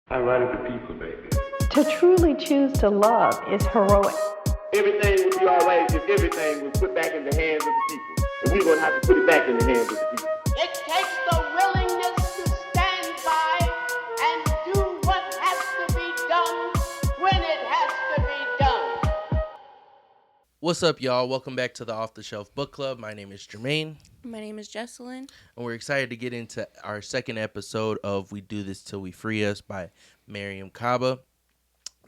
I run it for people, baby. To truly choose to love is heroic. Everything would be all right if everything was put back in the hands of the people. And we're going to have to put it back in the hands of the people. It takes the willingness to stand by and do what has to be done when it has to be done. What's up, y'all? Welcome back to the Off The Shelf Bookclub. My name is Jermaine. My name is Jessalin. And we're excited to get into our second episode of We Do This Till We Free Us by Mariame Kaba.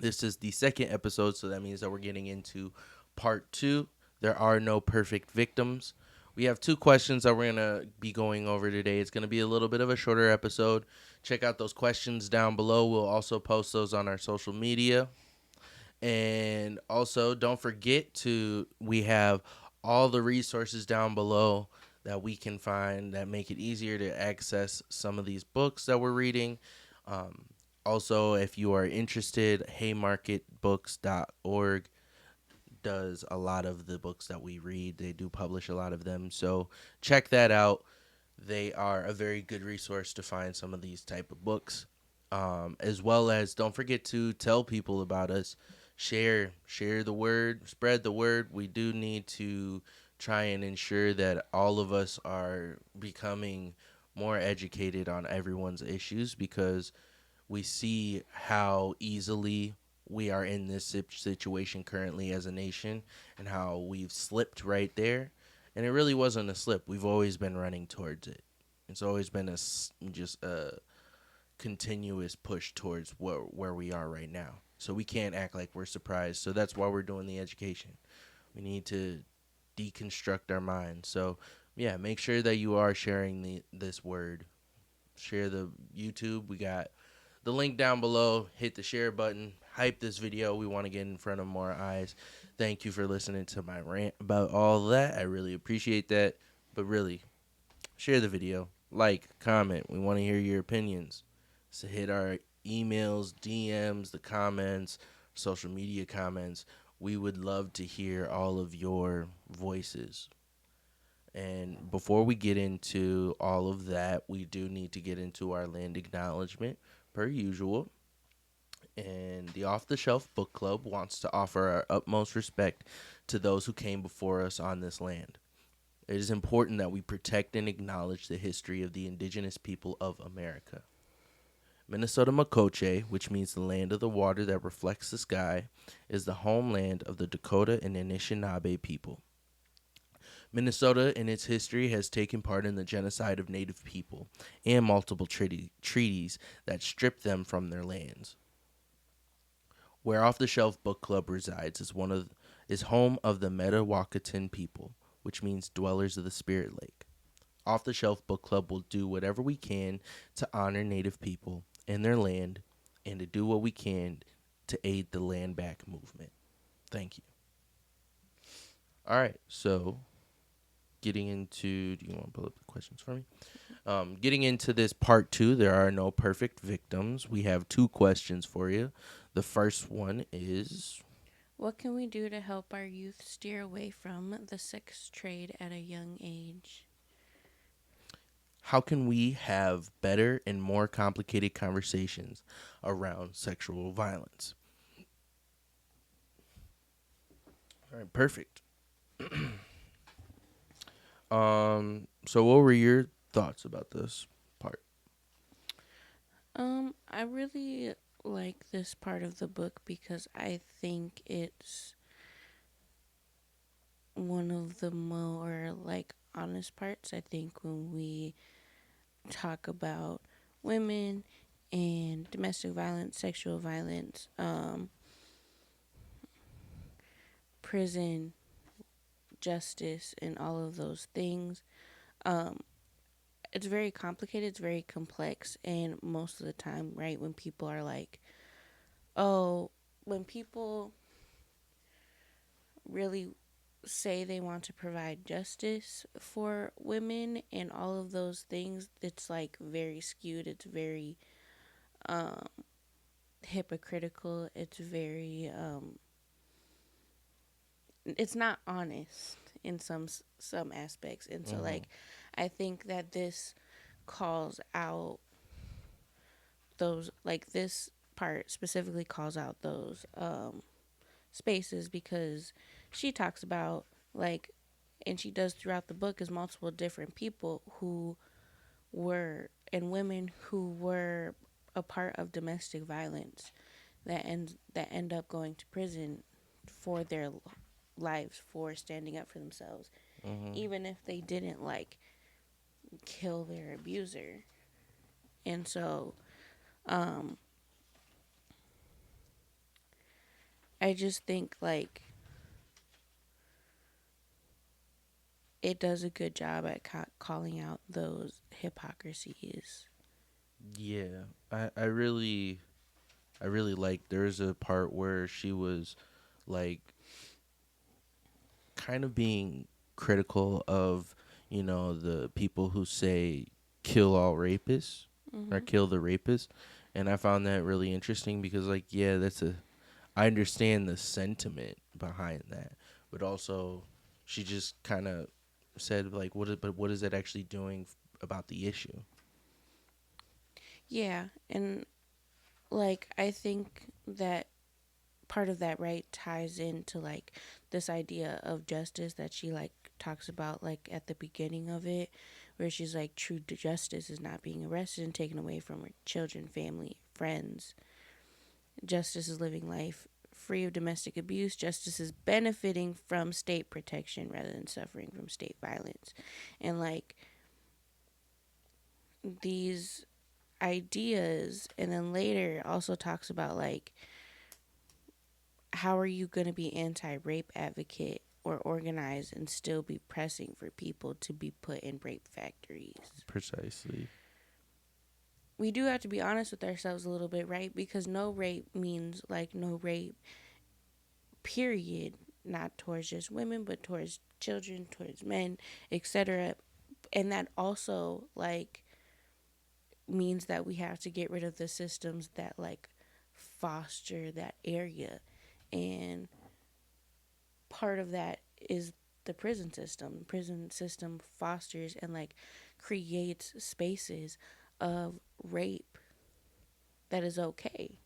This is the second episode, so that means that we're getting into part 2. There are no perfect victims. We have 2 questions that we're going to be going over today. It's going to be a little bit of a shorter episode. Check out those questions down below. We'll also post those on our social media. And also, don't forget we have all the resources down below that we can find that make it easier to access some of these books that we're reading. Also, if you are interested, haymarketbooks.org does a lot of the books that we read. They do publish a lot of them, so check that out. They are a very good resource to find some of these type of books, as well as don't forget to tell people about us. Share the word, spread the word. We do need to try and ensure that all of us are becoming more educated on everyone's issues, because we see how easily we are in this situation currently as a nation and how we've slipped right there. And it really wasn't a slip. We've always been running towards it. It's always been just a continuous push towards where we are right now. So we can't act like we're surprised. So that's why we're doing the education. We need to deconstruct our minds. So, yeah, make sure that you are sharing this word. Share the YouTube. We got the link down below. Hit the share button. Hype this video. We want to get in front of more eyes. Thank you for listening to my rant about all that. I really appreciate that. But really, share the video. Like, comment. We want to hear your opinions. So hit our emails, DMs, the comments, social media comments. We would love to hear all of your voices. And before we get into all of that, we do need to get into our land acknowledgement, per usual. And the Off The Shelf Book Club wants to offer our utmost respect to those who came before us on this land. It is important that we protect and acknowledge the history of the indigenous people of America. Minnesota Makoche, which means the land of the water that reflects the sky, is the homeland of the Dakota and Anishinaabe people. Minnesota, in its history, has taken part in the genocide of Native people and multiple treaties that stripped them from their lands. Where Off The Shelf Book Club resides is home of the Metawakan people, which means dwellers of the Spirit Lake. Off The Shelf Book Club will do whatever we can to honor Native people and their land, and to do what we can to aid the land back movement. Thank you. All right, so getting into, do you want to pull up the questions for me? Getting into this part 2, there are no perfect victims. We have 2 questions for you. The first one is, What can we do to help our youth steer away from the sex trade at a young age? how can we have better and more complicated conversations around sexual violence? All right, perfect. So what were your thoughts about this part? I really like this part of the book because I think it's one of the more honest parts. I think when we talk about women and domestic violence, sexual violence, prison, justice, and all of those things, it's very complicated, it's very complex, and most of the time, right, when people are when people really say they want to provide justice for women and all of those things, it's very skewed, it's very hypocritical, it's very it's not honest in some aspects, and so I think that this calls out those, like, this part specifically calls out those spaces, because she talks about, like, and she does throughout the book, is multiple different people who were, and women who were a part of domestic violence that end up going to prison for their lives, for standing up for themselves, even if they didn't, like, kill their abuser. And so I just think, like, it does a good job at calling out those hypocrisies. Yeah, I really like. There's a part where she was like kind of being critical of, you know, the people who say kill all rapists or kill the rapist, and I found that really interesting because, like, yeah, I understand the sentiment behind that, but also she just kind of said, like, what is it actually doing about the issue? Yeah, and, like, I think that part of that, right, ties into, like, this idea of justice that she, like, talks about, like, at the beginning of it, where she's like, true justice is not being arrested and taken away from her children, family, friends. Justice is living life free of domestic abuse. Justice is benefiting from state protection rather than suffering from state violence. And, like, these ideas, and then later also talks about, like, how are you going to be anti-rape advocate or organized and still be pressing for people to be put in rape factories? Precisely. We do have to be honest with ourselves a little bit, right? Because no rape means, like, no rape, period. Not towards just women, but towards children, towards men, etc. And that also, like, means that we have to get rid of the systems that, like, foster that area. And part of that is the prison system. The prison system fosters and, like, creates spaces of rape that is okay.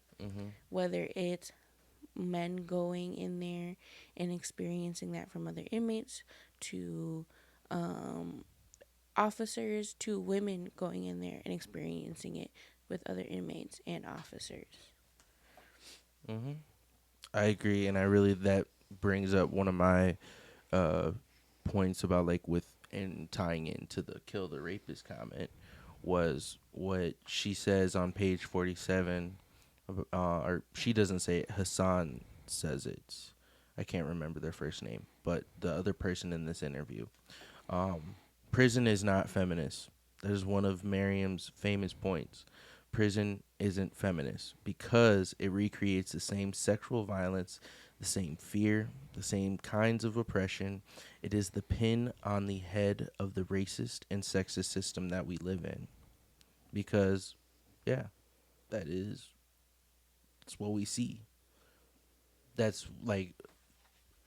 Whether it's men going in there and experiencing that from other inmates, to officers, to women going in there and experiencing it with other inmates and officers. I agree, and I really that brings up one of my points about, like, with and tying into the kill the rapist comment was what she says on page 47, or she doesn't say it, Hassan says it. I can't remember their first name, but the other person in this interview. Prison is not feminist. That is one of Mariame's famous points. Prison isn't feminist because it recreates the same sexual violence, the same fear, the same kinds of oppression. It is the pin on the head of the racist and sexist system that we live in. Because, yeah, that's what we see. That's, like,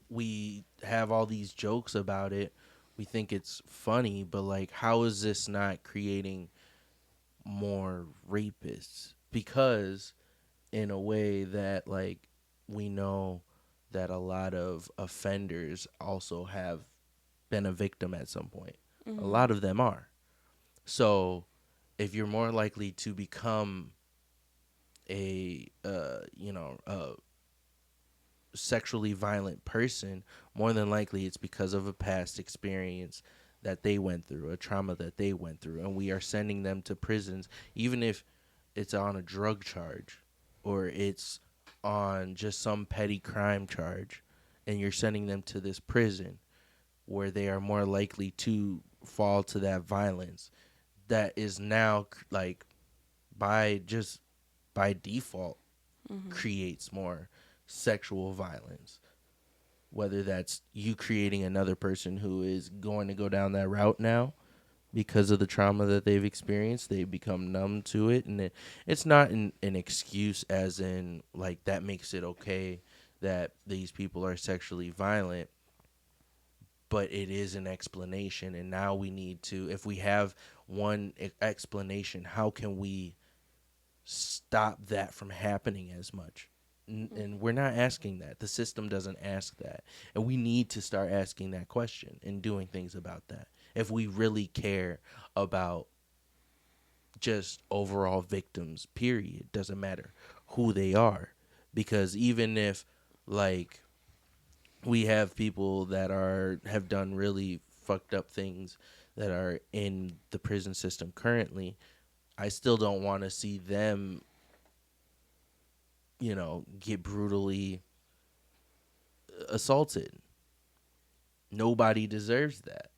we have all these jokes about it. We think it's funny, but, like, how is this not creating more rapists? Because in a way that, like, we know that a lot of offenders also have been a victim at some point. A lot of them are. So if you're more likely to become a sexually violent person, more than likely it's because of a past experience that they went through, a trauma that they went through, and we are sending them to prisons, even if it's on a drug charge or it's on just some petty crime charge, and you're sending them to this prison where they are more likely to fall to that violence that is now, like, by default creates more sexual violence, whether that's you creating another person who is going to go down that route now because of the trauma that they've experienced. They become numb to it, and it's not an excuse as in, like, that makes it okay that these people are sexually violent, but it is an explanation. And now we need to, if we have one explanation, how can we stop that from happening as much. And we're not asking that. The system doesn't ask that. And we need to start asking that question and doing things about that. If we really care about just overall victims, period, doesn't matter who they are. Because even if, like, we have people that have done really fucked up things that are in the prison system currently, I still don't want to see them, get brutally assaulted. Nobody deserves that.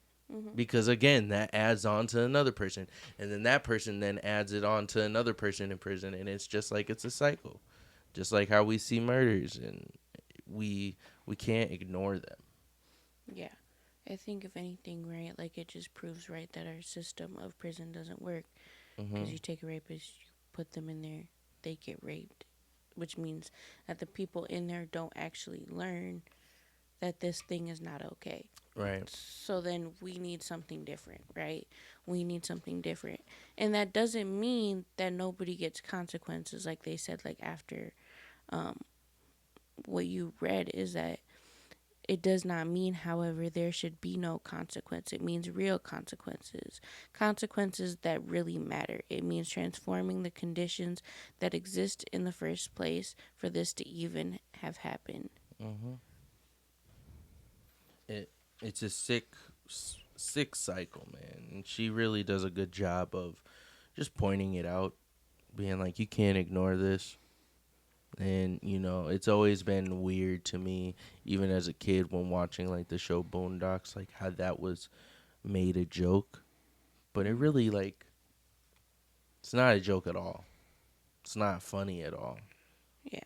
Because again, that adds on to another person, and then that person then adds it on to another person in prison, and it's just like it's a cycle. Just like how we see murders, and we can't ignore them. Yeah. I think if anything, right, like it just proves, right, that our system of prison doesn't work. Because you take a rapist, you put them in there, they get raped, which means that the people in there don't actually learn that this thing is not okay. Right. So then we need something different, right? We need something different. And that doesn't mean that nobody gets consequences, like they said, like after what you read is that it does not mean, however, there should be no consequence. It means real consequences. Consequences that really matter. It means transforming the conditions that exist in the first place for this to even have happened. It's a sick cycle, man. And she really does a good job of just pointing it out, being like, you can't ignore this. And, it's always been weird to me, even as a kid, when watching, like, the show Boondocks, like, how that was made a joke. But it really, like, it's not a joke at all. It's not funny at all. Yeah.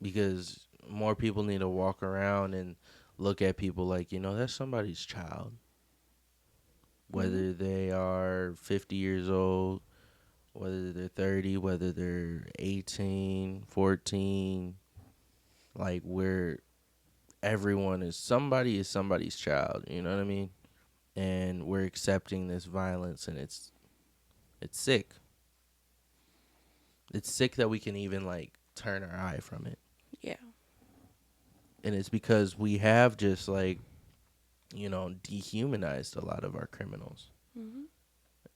Because more people need to walk around and look at people like, that's somebody's child. Whether they are 50 years old, whether they're 30, whether they're 18, 14, like everyone is somebody's child, you know what I mean? And we're accepting this violence, and it's sick. It's sick that we can even, like, turn our eye from it. Yeah. And it's because we have just, like, dehumanized a lot of our criminals.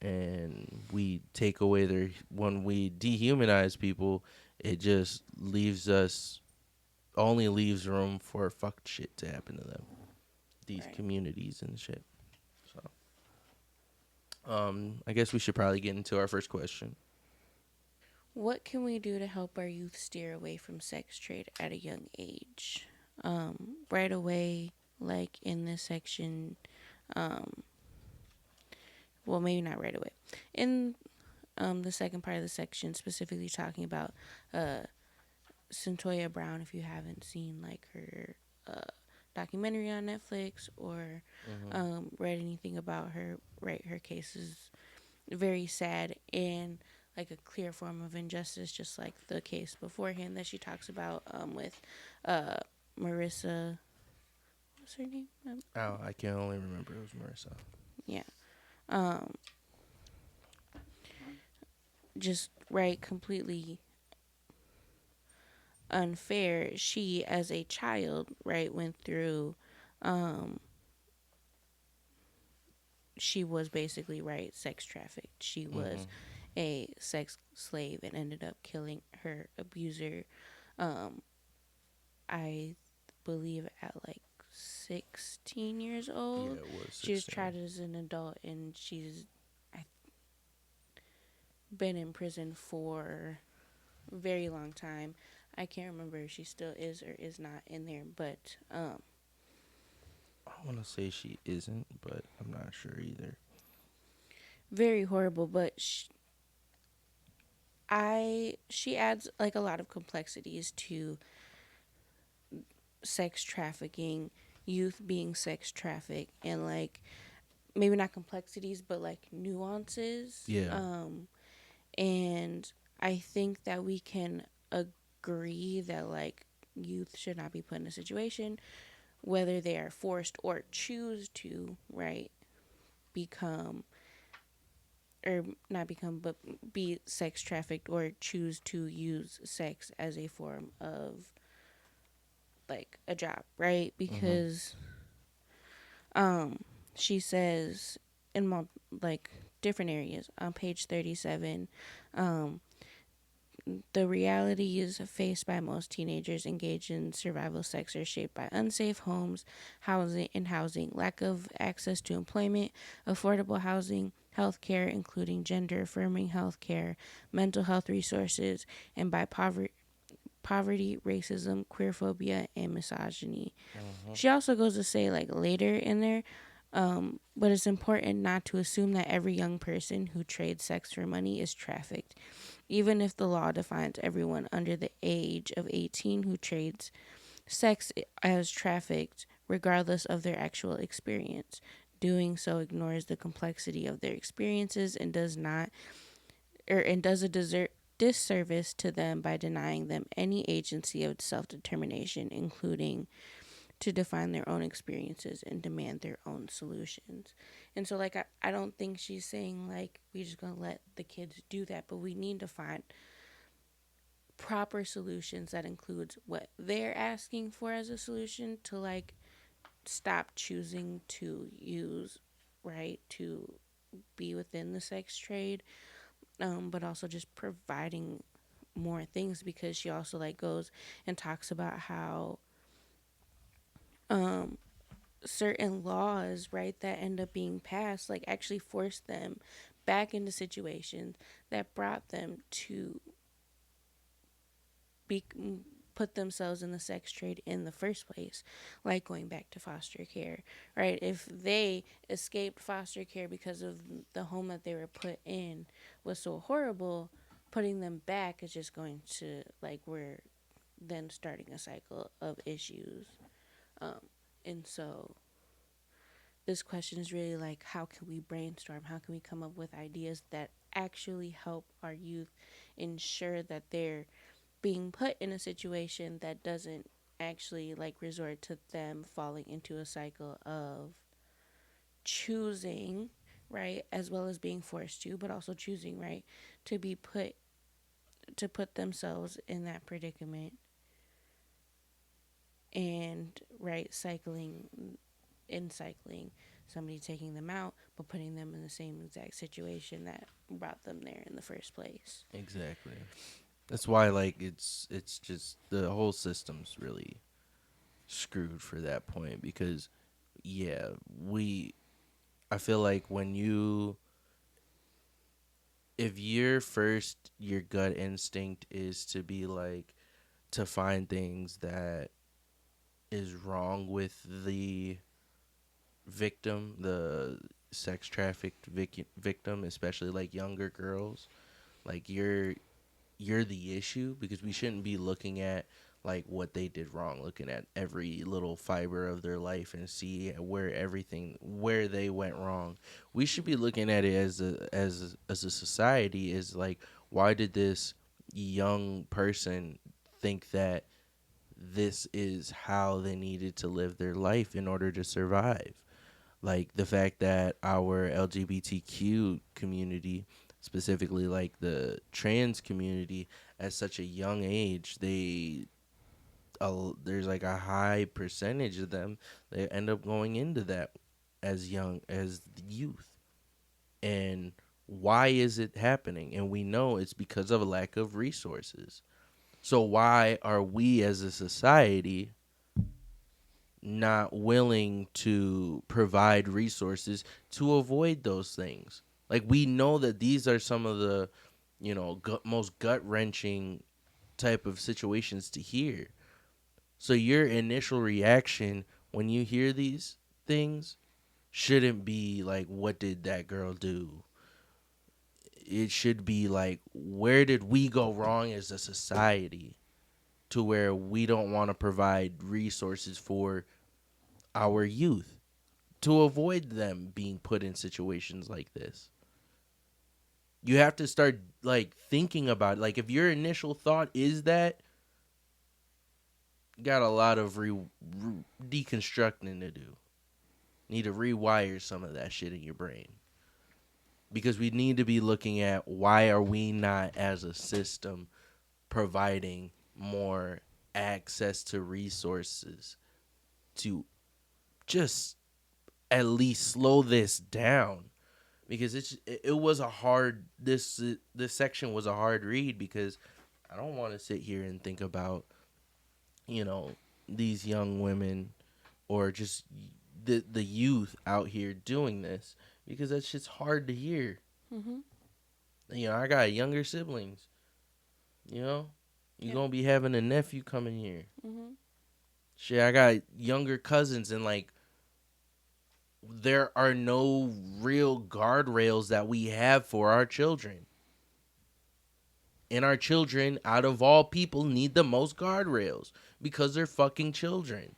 And we take away when we dehumanize people, it just only leaves room for fucked shit to happen to them. These communities and shit. So, I guess we should probably get into our first question. What can we do to help our youth steer away from sex trade at a young age? Right away, like in this section, well, maybe not right away. In the second part of the section, specifically talking about Centoya Brown, if you haven't seen, like, her documentary on Netflix or read anything about her, right, her case is very sad and like a clear form of injustice, just like the case beforehand that she talks about with Marissa. What's her name? I can only remember it was Marissa. Yeah. Just right, completely unfair. She, as a child, right, went through. She was basically, right, sex trafficked. She was a sex slave and ended up killing her abuser. I believe at like 16 years old. Yeah, it was 16. She was tried as an adult, and she's been in prison for a very long time. I can't remember if she still is or is not in there, but I want to say she isn't, but I'm not sure either. Very horrible, but she adds like a lot of complexities to sex trafficking, youth being sex trafficked, and like maybe not complexities but like nuances. Yeah. And I think that we can agree that like youth should not be put in a situation, whether they are forced or choose to, right, become or not become, but be sex trafficked or choose to use sex as a form of like a job, right? Because she says in like different areas on page 37, the realities faced by most teenagers engaged in survival sex are shaped by unsafe homes, housing, lack of access to employment, affordable housing, health care, including gender affirming health care, mental health resources, and by poverty, racism, queerphobia, and misogyny. She also goes to say, like, later in there, but it's important not to assume that every young person who trades sex for money is trafficked. Even if the law defines everyone under the age of 18 who trades sex as trafficked, regardless of their actual experience. Doing so ignores the complexity of their experiences and does a disservice to them by denying them any agency of self-determination, including to define their own experiences and demand their own solutions. And so, like, I don't think she's saying, like, we're just going to let the kids do that, but we need to find proper solutions that includes what they're asking for as a solution to, like, stop choosing to use, right, to be within the sex trade, but also just providing more things, because she also, like, goes and talks about how certain laws, right, that end up being passed, like, actually force them back into situations that brought them to be put themselves in the sex trade in the first place, like going back to foster care, right? If they escaped foster care because of the home that they were put in was so horrible, putting them back is just going to, like, we're then starting a cycle of issues. And so this question is really like, how can we brainstorm? How can we come up with ideas that actually help our youth ensure that they're being put in a situation that doesn't actually, like, resort to them falling into a cycle of choosing, right, as well as being forced to, but also choosing, right, to put themselves in that predicament, and, right, cycling somebody taking them out but putting them in the same exact situation that brought them there in the first place. Exactly. That's why, like, it's just the whole system's really screwed for that point, because yeah, I feel like if your gut instinct is to be like, to find things that is wrong with the victim, the sex trafficked victim, especially like younger girls, like you're the issue, because we shouldn't be looking at like what they did wrong, looking at every little fiber of their life and see where they went wrong. We should be looking at it as a society, is like, why did this young person think that this is how they needed to live their life in order to survive? Like the fact that our LGBTQ community, specifically like the trans community, at such a young age, there's like a high percentage of them that end up going into that as young as youth. And why is it happening? And we know it's because of a lack of resources. So why are we as a society not willing to provide resources to avoid those things? Like, we know that these are some of the, most gut-wrenching type of situations to hear. So your initial reaction when you hear these things shouldn't be like, what did that girl do? It should be like, where did we go wrong as a society to where we don't want to provide resources for our youth to avoid them being put in situations like this? You have to start like thinking about it. Like, if your initial thought is that, you got a lot of deconstructing to do. Need to rewire some of that shit in your brain. because we need to be looking at why are we not as a system providing more access to resources to just at least slow this down, because it was a hard this section was a hard read, because I don't want to sit here and think about, you know, these young women or just the youth out here doing this, because that's just hard to hear. Mm-hmm. You know, I got younger siblings. You know, you Yeah. gonna be having a nephew coming here. Mm-hmm. Shit, I got younger cousins, and like, there are no real guardrails that we have for our children. And our children, out of all people, need the most guardrails because they're fucking children.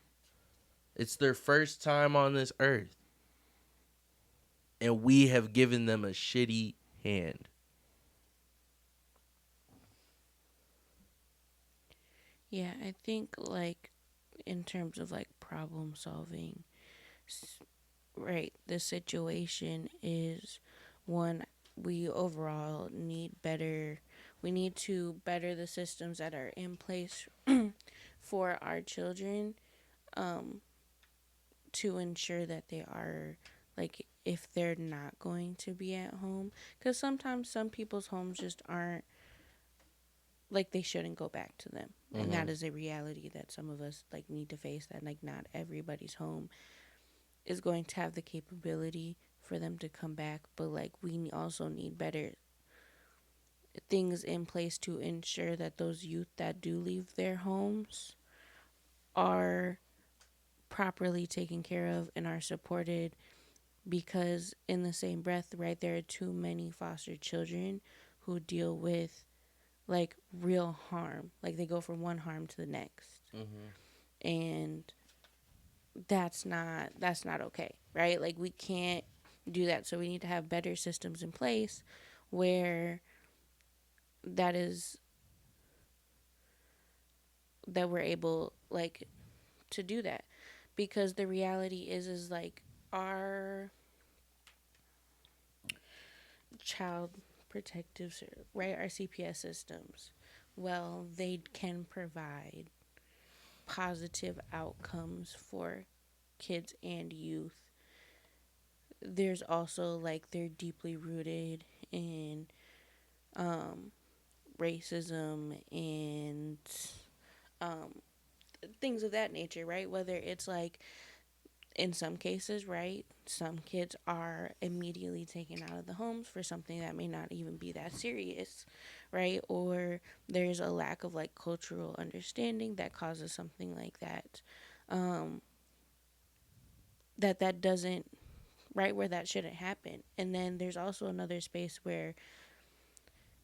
It's their first time on this earth. And we have given them a shitty hand. Yeah, I think like in terms of like problem solving, right, the situation is one, we overall need better, we need to better the systems that are in place for our children, um, to ensure that they are, like, if they're not going to be at home, because sometimes some people's homes just aren't, like, they shouldn't go back to them. Mm-hmm. And that is a reality that some of us like need to face, that like not everybody's home is going to have the capability for them to come back, but like we also need better things in place to ensure that those youth that do leave their homes are properly taken care of and are supported, because in the same breath, right, there are too many foster children who deal with like real harm, like they go from one harm to the next. Mm-hmm. And that's not okay, right? Like we can't do that. So we need to have better systems in place where that is, that we're able like to do that, because the reality is like our child protective, right, our CPS systems, well, they can provide positive outcomes for kids and youth. There's also like they're deeply rooted in racism and um, things of that nature, right? Whether it's like in some cases, right, some kids are immediately taken out of the homes for something that may not even be that serious, right? Or there's a lack of like cultural understanding that causes something like that. That doesn't, right, where that shouldn't happen. And then there's also another space where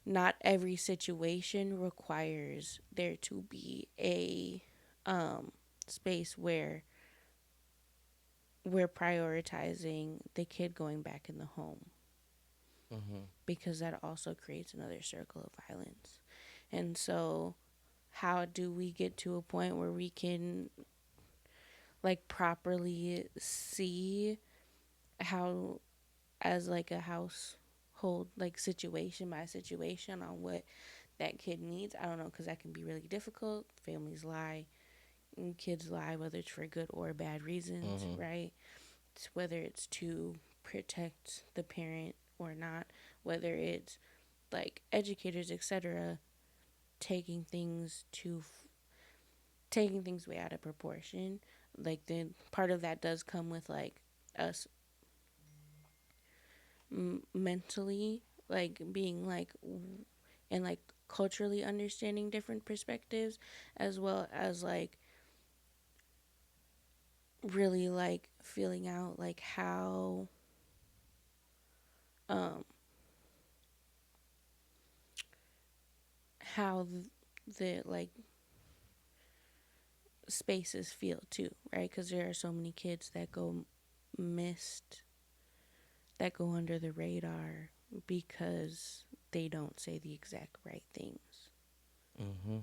not every situation requires there to be a space where we're prioritizing the kid going back in the home, Mm-hmm. because that also creates another circle of violence. And so how do we get to a point where we can like properly see how, as like a household, like situation by situation, on what that kid needs? I don't know, because that can be really difficult. Families lie and kids lie, whether it's for good or bad reasons, Mm-hmm. right? It's whether it's to protect the parent or not, whether it's like educators, etc., taking things taking things way out of proportion. Like the part of that does come with like us mentally like being like and like culturally understanding different perspectives, as well as like really like feeling out like um how the like spaces feel too, right? Because there are so many kids that go missed, that go under the radar because they don't say the exact right things. Mm-hmm.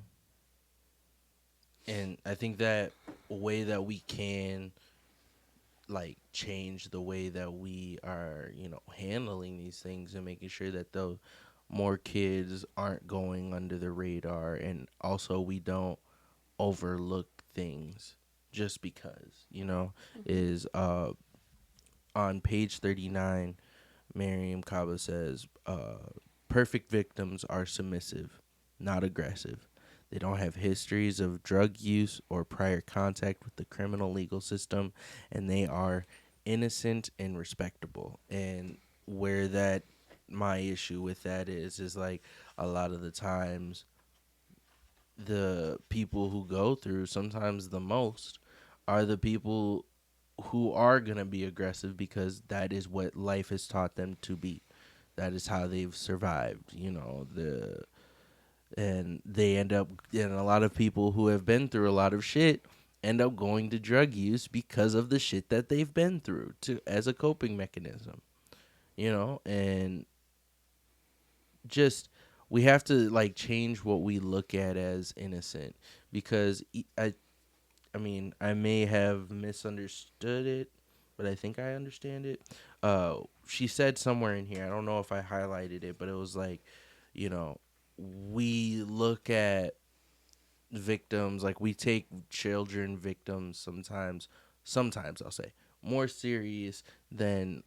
And I think that a way that we can like change the way that we are, handling these things and making sure that the more kids aren't going under the radar, and also we don't overlook things just because, is on page 39, Mariame Kaba says, perfect victims are submissive, not aggressive. They don't have histories of drug use or prior contact with the criminal legal system, and they are innocent and respectable. And where that my issue with that is like a lot of the times the people who go through sometimes the most are the people who are going to be aggressive, because that is what life has taught them to be. That is how they've survived, and they end up, and a lot of people who have been through a lot of shit end up going to drug use because of the shit that they've been through to as a coping mechanism, and just we have to like change what we look at as innocent, because I mean, I may have misunderstood it, but I think I understand it. She said somewhere in here, I don't know if I highlighted it, but it was like, we look at victims, like we take children victims sometimes I'll say, more serious than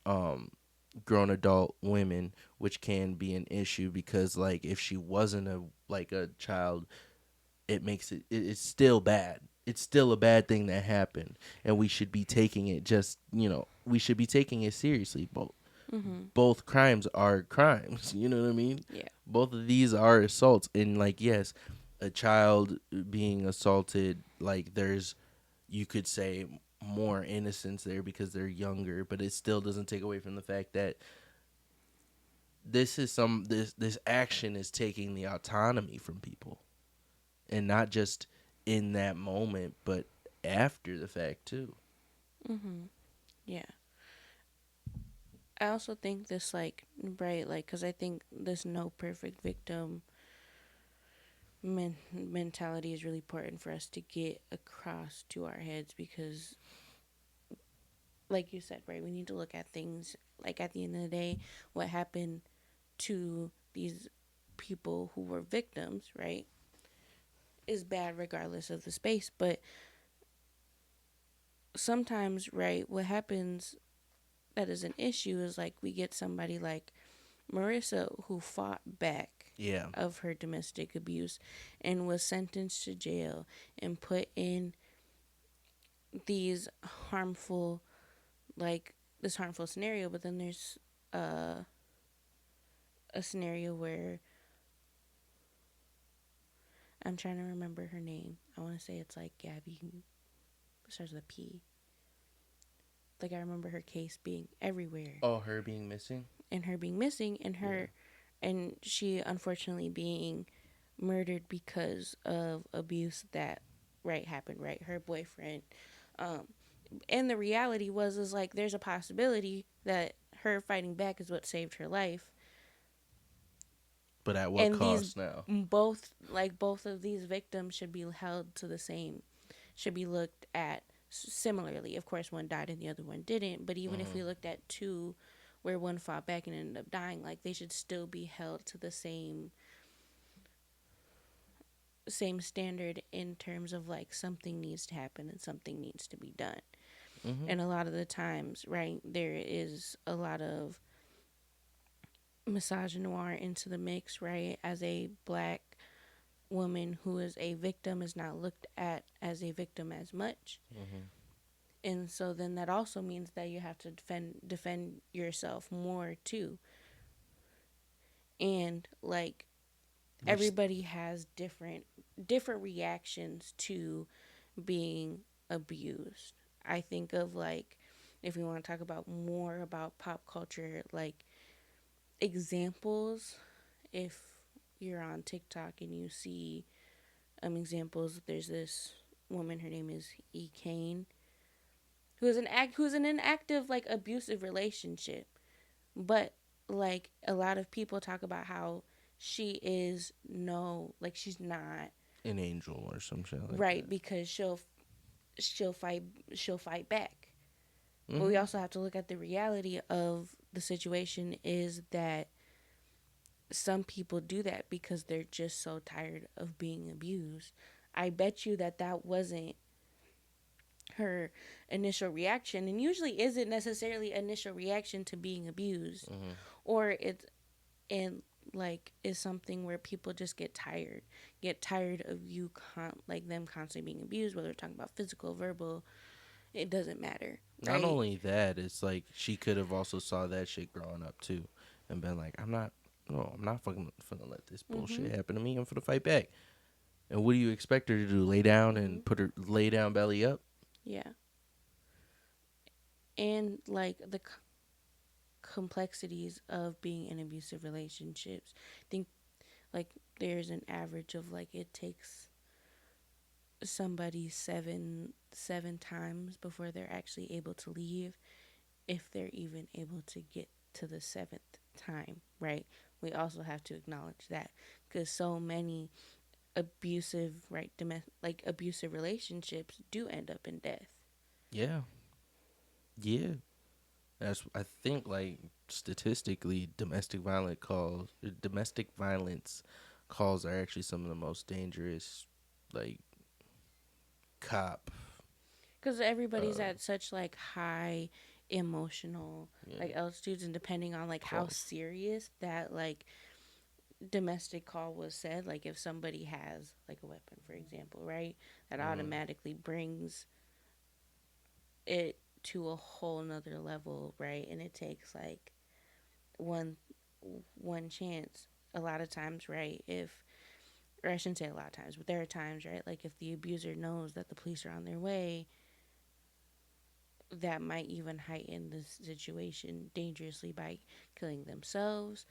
grown adult women, which can be an issue, because like if she wasn't a child, it makes it's still bad. It's still a bad thing that happened, and we should be taking it we should be taking it seriously. Both crimes are crimes. You know what I mean? Yeah. Both of these are assaults, and like, yes, a child being assaulted, like there's, you could say, more innocence there because they're younger, but it still doesn't take away from the fact that this action is taking the autonomy from people, and not just in that moment, but after the fact too. Yeah. I also think this, like, right, like, because I think this no perfect victim mentality is really important for us to get across to our heads, because, like you said, right, we need to look at things, like, at the end of the day, what happened to these people who were victims, right, is bad regardless of the space. But sometimes, right, what happens that is an issue is like we get somebody like Marissa, who fought back Yeah. of her domestic abuse and was sentenced to jail and put in these harmful, like this harmful scenario. But then there's a scenario where I'm trying to remember her name. I want to say it's like Gabby, starts with a P. Like, I remember her case being everywhere. Oh, her being missing? And her being missing, and her, and she unfortunately being murdered because of abuse that, right, happened, right? Her boyfriend. And the reality is like, there's a possibility that her fighting back is what saved her life. But at what And cost now? both of these victims should be held to the same, should be looked at similarly. Of course, one died and the other one didn't. But even if we looked at two where one fought back and ended up dying, like, they should still be held to the same standard in terms of like something needs to happen and something needs to be done. And a lot of the times, right, there is a lot of misogynoir into the mix, right? As a black woman who is a victim is not looked at as a victim as much. And so then that also means that you have to defend yourself more too. And like, everybody has different reactions to being abused. I think of, like, if we want to talk about more about pop culture, like, examples, if you're on TikTok and you see examples, there's this woman, her name is E. Kane, who's in an active, like, abusive relationship. But like, a lot of people talk about how she is she's not An angel or some shit like right, that. because she'll fight back. But we also have to look at the reality of the situation is that some people do that because they're just so tired of being abused. I bet you that wasn't her initial reaction, and usually isn't necessarily initial reaction to being abused, or it's and like is something where people just get tired of you like them constantly being abused, whether we're talking about physical, verbal, it doesn't matter, right? Not only that, it's like she could have also saw that shit growing up too, and been like, I'm not fucking finna let this bullshit happen to me. I'm finna fight back. And what do you expect her to do? Lay down and lay down belly up? Yeah. And like the complexities of being in abusive relationships. I think like there's an average of like it takes somebody seven times before they're actually able to leave, if they're even able to get to the seventh time, right? We also have to acknowledge that because so many abusive, right, abusive relationships do end up in death. Yeah. That's, I think, like, statistically, domestic violence calls are actually some of the most dangerous, like, cop. Because everybody's at such like high emotional like altitudes, and depending on like how serious that like domestic call was said, like if somebody has like a weapon, for example, right, that automatically brings it to a whole nother level, right? And it takes like one chance a lot of times, right? Or I shouldn't say a lot of times, but there are times, right, like if the abuser knows that the police are on their way, that might even heighten the situation dangerously by killing themselves,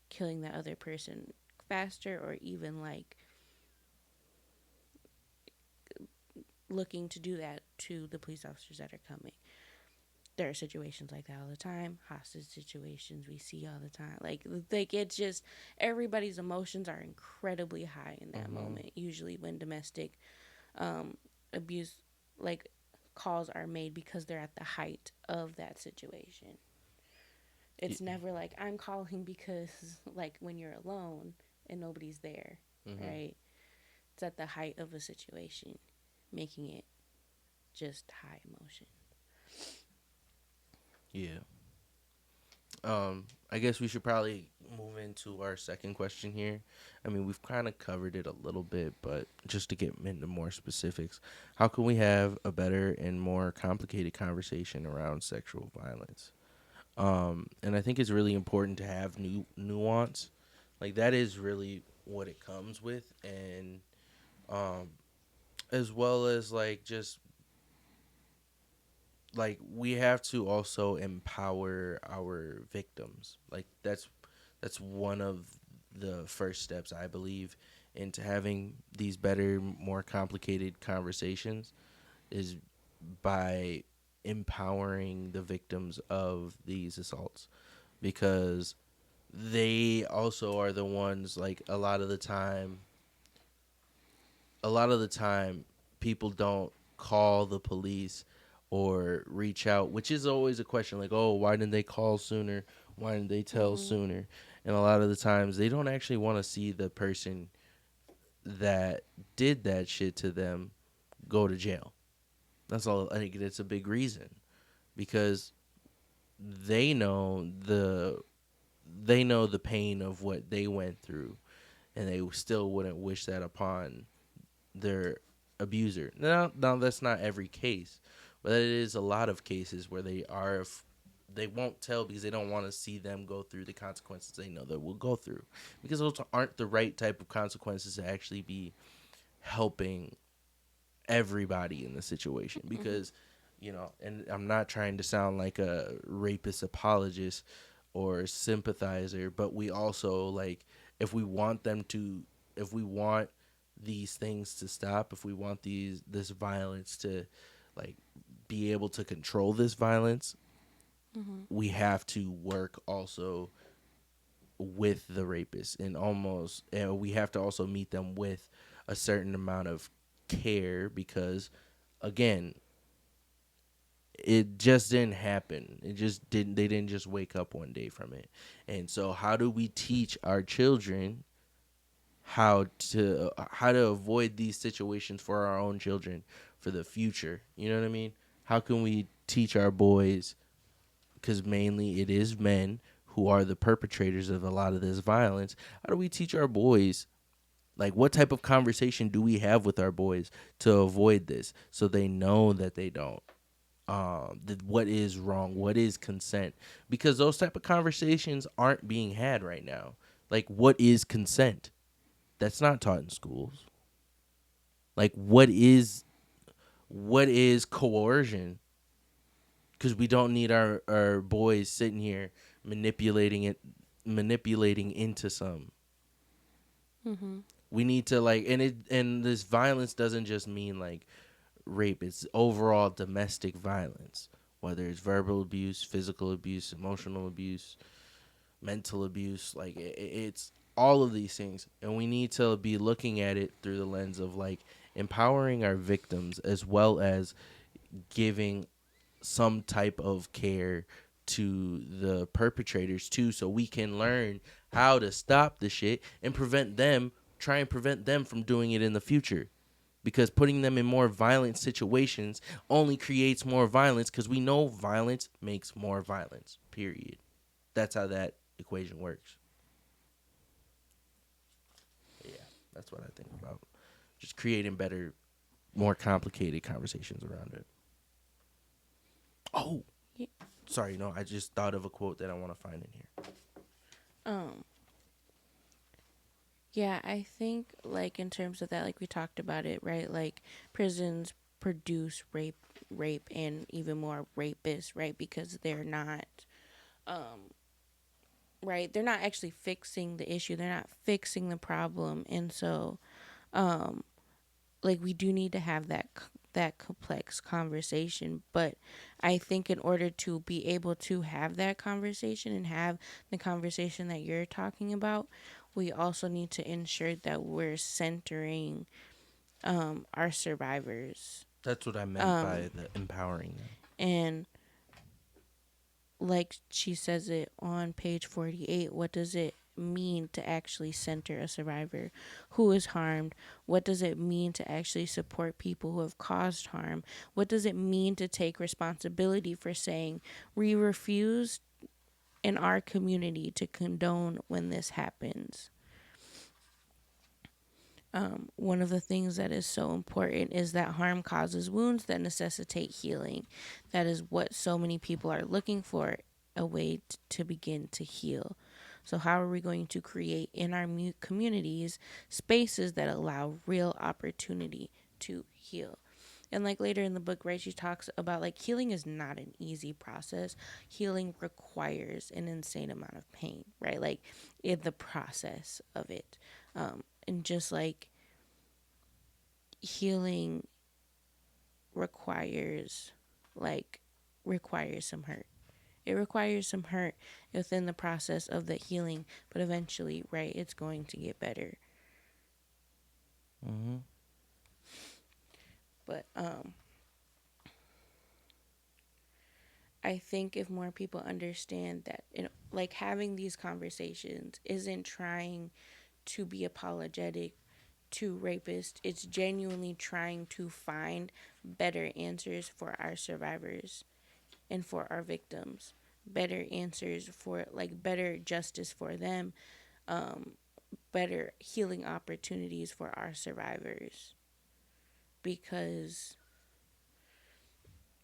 killing the other person faster, or even like looking to do that to the police officers that are coming. There are situations like that all the time. Hostage situations we see all the time. Like it's just everybody's emotions are incredibly high in that moment. Usually when domestic abuse like calls are made, because they're at the height of that situation. It's never like I'm calling because like when you're alone and nobody's there, right? It's at the height of a situation, making it just high emotion. Yeah. I guess we should probably move into our second question here. I mean, we've kind of covered it a little bit, but just to get into more specifics, how can we have a better and more complicated conversation around sexual violence? And I think it's really important to have nuance. Like, that is really what it comes with, and as well as like just like we have to also empower our victims. Like that's one of the first steps, I believe, into having these better, more complicated conversations, is by empowering the victims of these assaults, because they also are the ones, like, a lot of the time people don't call the police or reach out, which is always a question, like, oh, why didn't they call sooner? Why didn't they tell sooner? And a lot of the times they don't actually want to see the person that did that shit to them go to jail. That's all. I think it's a big reason, because they know the pain of what they went through, and they still wouldn't wish that upon their abuser. Now that's not every case, but it is a lot of cases where they won't tell because they don't want to see them go through the consequences they know that will go through, because those aren't the right type of consequences to actually be helping everybody in the situation. Because and I'm not trying to sound like a rapist apologist or sympathizer, but we also, like, if we want these things to stop, if we want this violence to, like, be able to control this violence, we have to work also with the rapist, and we have to also meet them with a certain amount of care, because again, it just didn't happen. It just didn't. They didn't just wake up one day from it. And so, how do we teach our children how to avoid these situations for our own children for the future? You know what I mean? How can we teach our boys? Because mainly it is men who are the perpetrators of a lot of this violence. How do we teach our boys? Like, what type of conversation do we have with our boys to avoid this, so they know that they don't? What is wrong? What is consent? Because those type of conversations aren't being had right now. Like, what is consent? That's not taught in schools. Like, what is coercion? Because we don't need our boys sitting here manipulating into some. Mm-hmm. We need to, like, and this violence doesn't just mean like rape. It's overall domestic violence, whether it's verbal abuse, physical abuse, emotional abuse, mental abuse. Like, it's all of these things, and we need to be looking at it through the lens of like empowering our victims as well as giving some type of care to the perpetrators too, so we can learn how to stop the shit and try and prevent them from doing it in the future. Because putting them in more violent situations only creates more violence, because we know violence makes more violence, period. That's how that equation works. Yeah, that's what I think about. Just creating better, more complicated conversations around it. Oh, Yeah. sorry, no, I just thought of a quote that I want to find in here. Yeah, I think, like, in terms of that, like, we talked about it, right? Like, prisons produce rape, and even more rapists, right? Because they're not, right? They're not actually fixing the issue. They're not fixing the problem. And so, like, we do need to have that complex conversation. But I think in order to be able to have that conversation and have the conversation that you're talking about, we also need to ensure that we're centering our survivors. That's what I meant by the empowering them. And like she says it on page 48, what does it mean to actually center a survivor who is harmed? What does it mean to actually support people who have caused harm? What does it mean to take responsibility for saying we refuse in our community to condone when this happens? One of the things that is so important is that harm causes wounds that necessitate healing. That is what so many people are looking for, a way to begin to heal. So how are we going to create in our communities spaces that allow real opportunity to heal? And like later in the book, right, she talks about like healing is not an easy process. Healing requires an insane amount of pain, right? Like in the process of it. And just like healing requires some hurt. It requires some hurt within the process of the healing, but eventually, right, it's going to get better. Mm-hmm. But I think if more people understand that, like having these conversations isn't trying to be apologetic to rapists, it's genuinely trying to find better answers for our survivors and for our victims, better answers for like better justice for them, better healing opportunities for our survivors. Because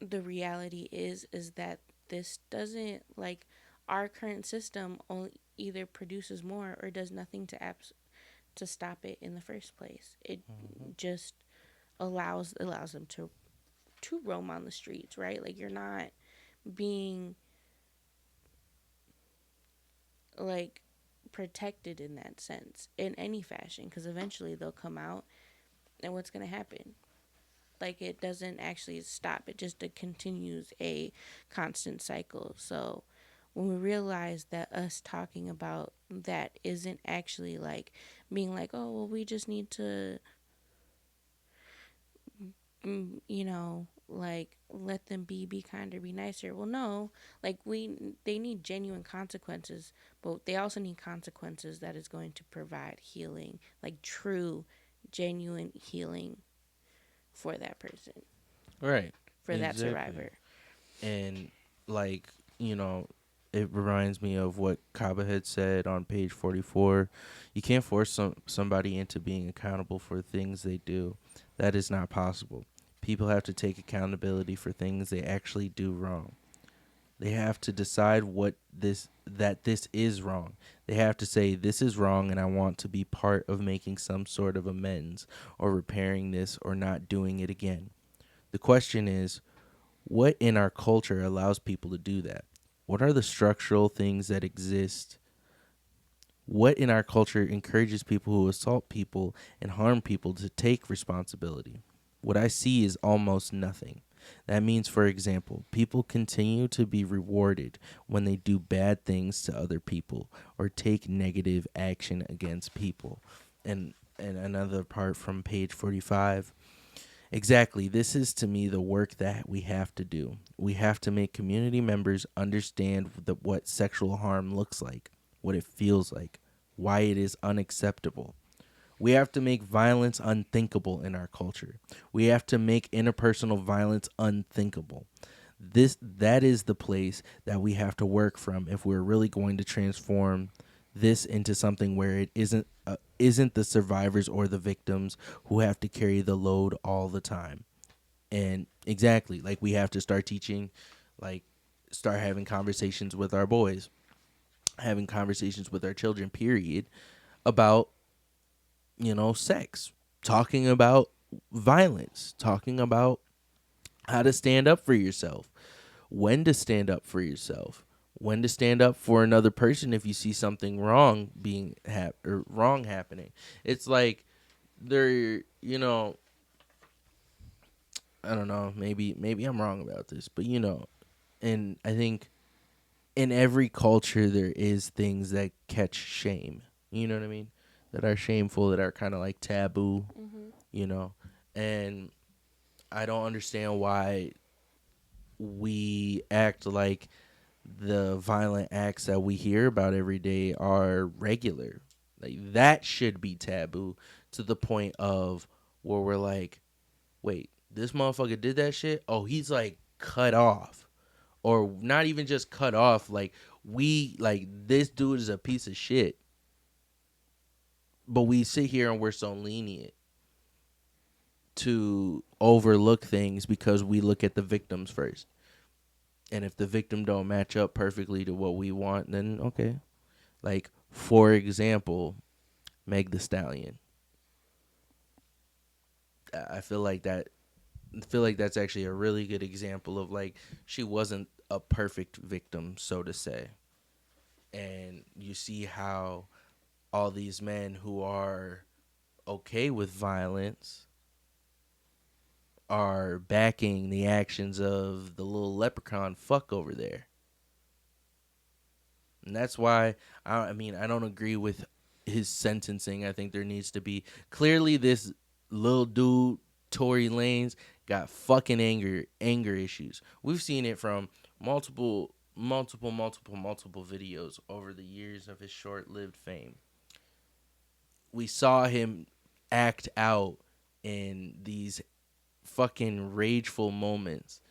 the reality is that this doesn't, like, our current system only either produces more or does nothing to stop it in the first place. It just allows them to roam on the streets, right? Like, you're not being like protected in that sense in any fashion, because eventually they'll come out, and what's going to happen? Like, it doesn't actually stop. It just continues a constant cycle. So when we realize that us talking about that isn't actually like being like, oh, well, we just need to, like let them be kinder, be nicer. Well, no, like they need genuine consequences, but they also need consequences that is going to provide healing, like true, genuine healing for that person, Right. for that Exactly. survivor. And like, you know, it reminds me of what Kaba had said on page 44. You can't force somebody into being accountable for things they do. That is not possible. People have to take accountability for things they actually do wrong. They have to decide that this is wrong. They have to say this is wrong and I want to be part of making some sort of amends or repairing this or not doing it again. The question is, what in our culture allows people to do that? What are the structural things that exist? What in our culture encourages people who assault people and harm people to take responsibility? What I see is almost nothing. That means, for example, people continue to be rewarded when they do bad things to other people or take negative action against people. And another part from page 45. Exactly. This is to me the work that we have to do. We have to make community members understand what sexual harm looks like, what it feels like, why it is unacceptable. We have to make violence unthinkable in our culture. We have to make interpersonal violence unthinkable. That is the place that we have to work from if we're really going to transform this into something where it isn't the survivors or the victims who have to carry the load all the time. And exactly, like we have to start teaching, like start having conversations with our boys, having conversations with our children, period, about, sex, talking about violence, talking about how to stand up for yourself, when to stand up for yourself, when to stand up for another person if you see something wrong or wrong happening. It's like they're, I don't know, maybe I'm wrong about this, but and I think in every culture there is things that catch shame. You know what I mean? That are shameful, that are kind of like taboo, you know. And I don't understand why we act like the violent acts that we hear about every day are regular. Like that should be taboo to the point of where we're like, wait, this motherfucker did that shit? Oh, he's like cut off. Or not even just cut off, like this dude is a piece of shit. But we sit here and we're so lenient to overlook things because we look at the victims first. And if the victim don't match up perfectly to what we want, then okay. Like, for example, Meg the Stallion. I feel like that's actually a really good example of like she wasn't a perfect victim, so to say. And you see how all these men who are okay with violence are backing the actions of the little leprechaun fuck over there. And that's why I don't agree with his sentencing. I think there needs to be clearly this little dude Tory Lanez got fucking anger issues. We've seen it from multiple videos over the years of his short-lived fame. We saw him act out in these fucking rageful moments,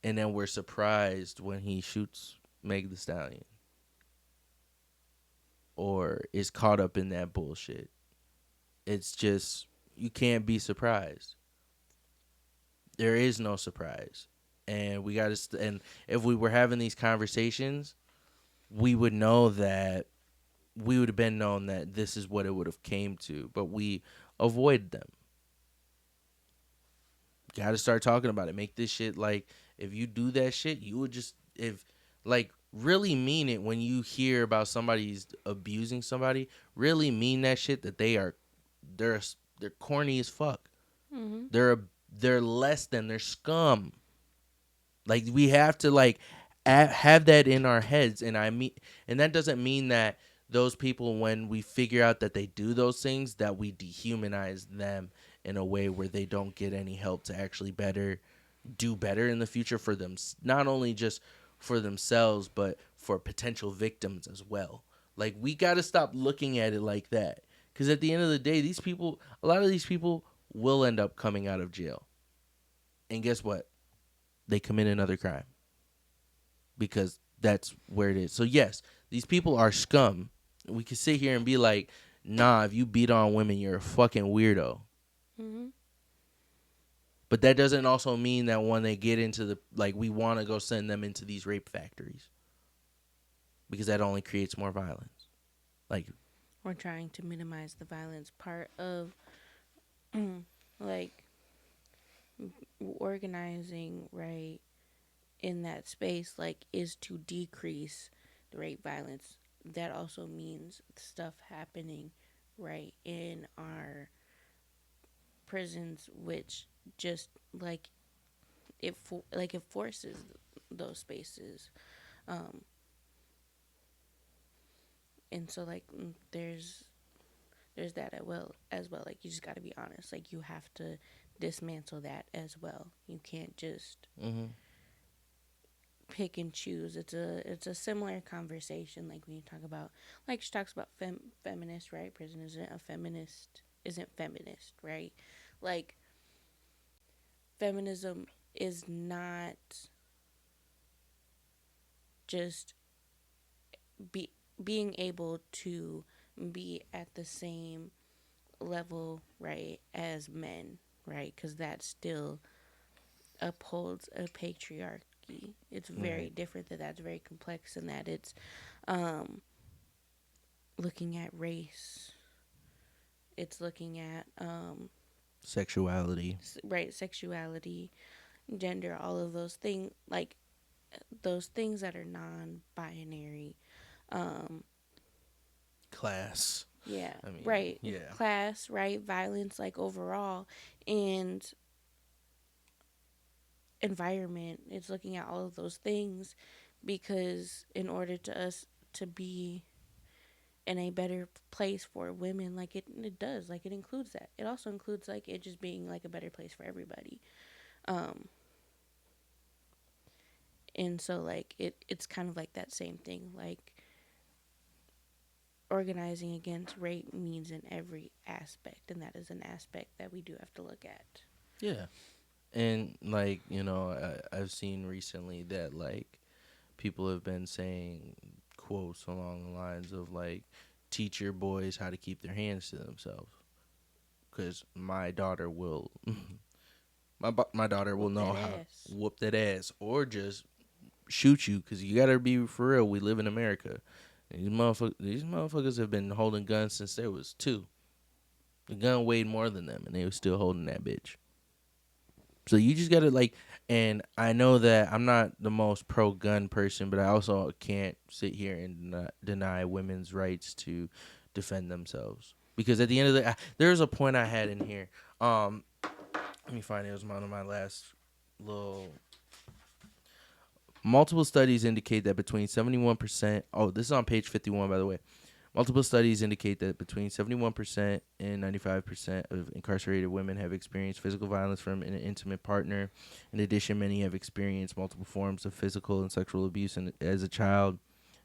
and then we're surprised when he shoots Meg the Stallion or is caught up in that bullshit. It's just, you can't be surprised. There is no surprise. And we got to, and if we were having these conversations, we would know that we would have been known that this is what it would have came to, but we avoided them. Got to start talking about it. Make this shit like, if you do that shit, you would just, if like really mean it when you hear about somebody's abusing somebody, really mean that shit that they're corny as fuck. Mm-hmm. They're less than, they're scum. Like we have to like have that in our heads, and and that doesn't mean that those people, when we figure out that they do those things, that we dehumanize them in a way where they don't get any help to actually better do better in the future for them, not only just for themselves, but for potential victims as well. Like, we got to stop looking at it like that. Because at the end of the day, a lot of these people will end up coming out of jail. And guess what? They commit another crime. Because that's where it is. So yes, these people are scum. We can sit here and be like, nah, if you beat on women, you're a fucking weirdo. Mm-hmm. But that doesn't also mean that when they get into we want to go send them into these rape factories. Because that only creates more violence. Like, We're trying to minimize the violence. Part of, like, organizing, right, in that space, like, is to decrease the rape violence. That also means stuff happening, right, in our prisons, which just, like, it forces those spaces. And so, like, there's that as well. Like, you just got to be honest. Like, you have to dismantle that as well. You can't just pick and choose. It's a similar conversation. Like, when you talk about, like, she talks about feminist, right? Prison isn't feminist, right? Like, feminism is not just being able to be at the same level, right, as men, right? Because that still upholds a patriarchy. It's very different. That's very complex, in that it's looking at race. It's looking at sexuality. Right, sexuality, gender, all of those things, like those things that are non-binary. Class. Yeah, I mean, right. yeah. Class, right? Violence, like, overall, and environment. It's looking at all of those things, because in order to us to be in a better place for women, like, it does, like, it includes that. It also includes, like, it just being, like, a better place for everybody. And so, like, it's kind of like that same thing. Like, organizing against rape means in every aspect, and that is an aspect that we do have to look at. Yeah. And, like, you know, I've seen recently that, like, people have been saying quotes along the lines of, like, teach your boys how to keep their hands to themselves. Because my daughter will, my daughter will know how to whoop that ass, or just shoot you, because you got to be for real. We live in America. These motherfuckers have been holding guns since they was 2. The gun weighed more than them, and they were still holding that bitch. So you just gotta, like, and I know that I'm not the most pro-gun person, but I also can't sit here and deny women's rights to defend themselves. Because at the end of the, there's a point I had in here. Let me find it. It was one of my last little. Multiple studies indicate that between 71%. Oh, this is on page 51, by the way. Multiple studies indicate that between 71% and 95% of incarcerated women have experienced physical violence from an intimate partner. In addition, many have experienced multiple forms of physical and sexual abuse as a child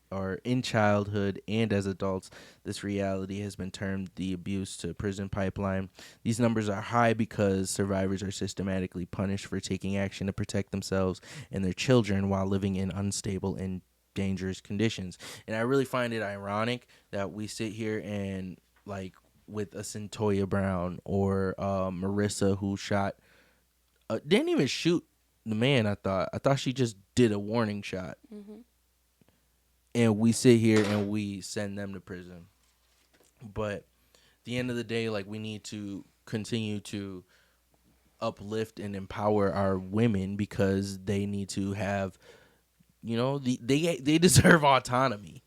or in childhood and as adults. This reality has been termed the abuse to prison pipeline. These numbers are high because survivors are systematically punished for taking action to protect themselves and their children while living in unstable and dangerous conditions. And I really find it ironic that we sit here and, like, with a Centoya Brown or Marissa, who didn't even shoot the man. I thought she just did a warning shot. Mm-hmm. And we sit here and we send them to prison. But at the end of the day, like, we need to continue to uplift and empower our women, because they need to have, you know, they deserve autonomy.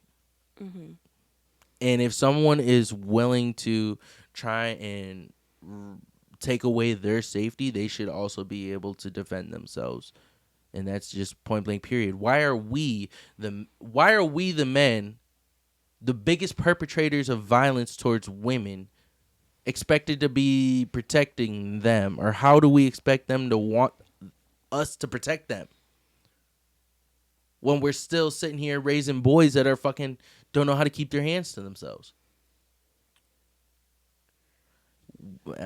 Mm-hmm. And if someone is willing to try and take away their safety, they should also be able to defend themselves. And that's just point blank period. Why are we the men, the biggest perpetrators of violence towards women, expected to be protecting them? Or how do we expect them to want us to protect them. When we're still sitting here raising boys that are fucking don't know how to keep their hands to themselves.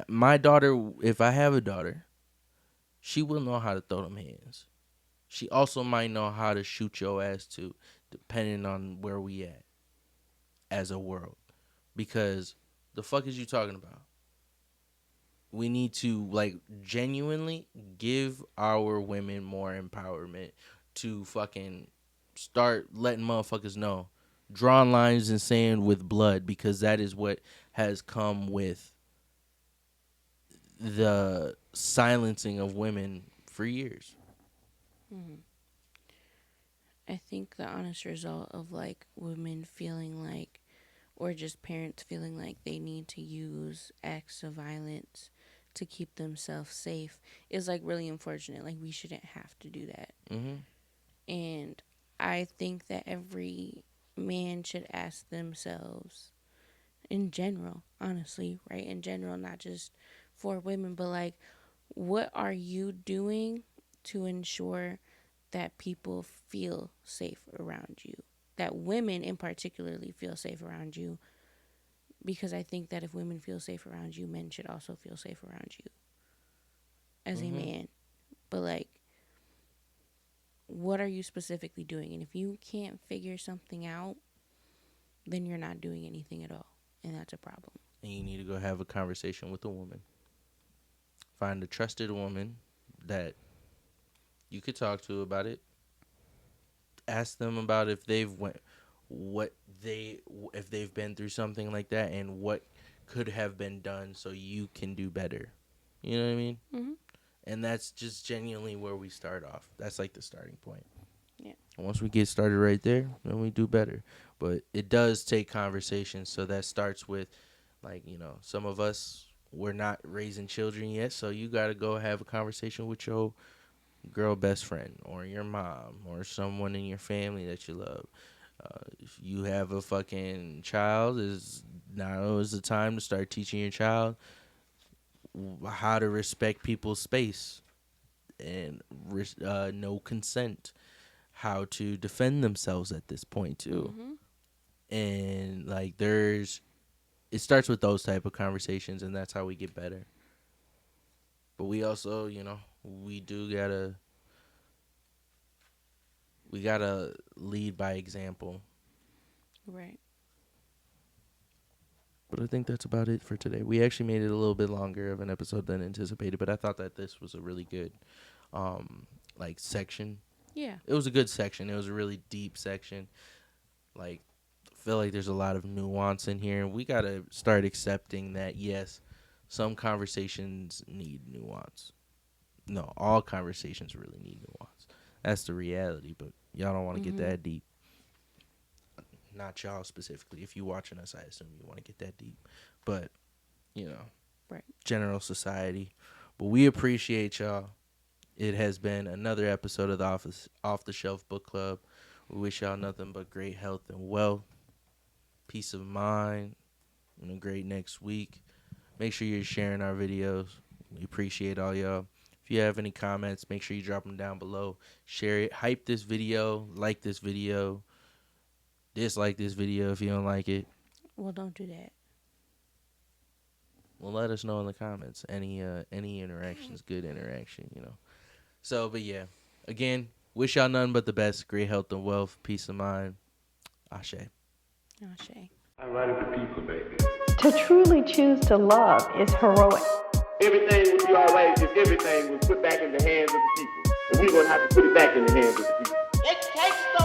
My daughter, if I have a daughter, she will know how to throw them hands. She also might know how to shoot your ass too, depending on where we at as a world. Because the fuck is you talking about? We need to, like, genuinely give our women more empowerment to fucking start letting motherfuckers know. Drawing lines and saying with blood, because that is what has come with the silencing of women for years. Mm-hmm. I think the honest result of, like, women feeling like, or just parents feeling like they need to use acts of violence to keep themselves safe is, like, really unfortunate. Like, we shouldn't have to do that. Mm-hmm. And I think that every man should ask themselves, in general, honestly, right? In general, not just for women, but, like, what are you doing to ensure that people feel safe around you? That women in particularly feel safe around you, because I think that if women feel safe around you, men should also feel safe around you as a man. But, like, what are you specifically doing? And if you can't figure something out, then you're not doing anything at all, and that's a problem. And you need to go have a conversation with a woman. Find a trusted woman that you could talk to about it. Ask them about if they've if they've been through something like that and what could have been done so you can do better. You know what I mean? Mm-hmm. And that's just genuinely where we start off. That's like the starting point. Yeah. And once we get started right there, then we do better. But it does take conversation. So that starts with, like, you know, some of us, we're not raising children yet. So you got to go have a conversation with your girl best friend or your mom or someone in your family that you love. If you have a fucking child, now is the time to start teaching your child how to respect people's space and no consent, how to defend themselves at this point too. Mm-hmm. And like it starts with those type of conversations, and that's how we get better. But we also, you know, we gotta lead by example. Right. But I think that's about it for today. We actually made it a little bit longer of an episode than anticipated, but I thought that this was a really good, like, section. Yeah. It was a good section. It was a really deep section. Like, I feel like there's a lot of nuance in here. We got to start accepting that, yes, some conversations need nuance. No, all conversations really need nuance. That's the reality, but y'all don't want to get that deep. Not y'all specifically. If you're watching us, I assume you want to get that deep. But, you know, right. General society. But we appreciate y'all. It has been another episode of the Off The Shelf Book Club. We wish y'all nothing but great health and wealth, peace of mind, and a great next week. Make sure you're sharing our videos. We appreciate all y'all. If you have any comments, make sure you drop them down below. Share it. Hype this video. Like this video. Dislike this video if you don't like it. Well, don't do that. Well, let us know in the comments. Any interaction is good interaction, you know. So, but yeah. Again, wish y'all nothing but the best. Great health and wealth. Peace of mind. Ashe. Ashe. I write it to people, baby. To truly choose to love is heroic. Everything would be all right if everything was put back in the hands of the people. And we're going to have to put it back in the hands of the people. It takes the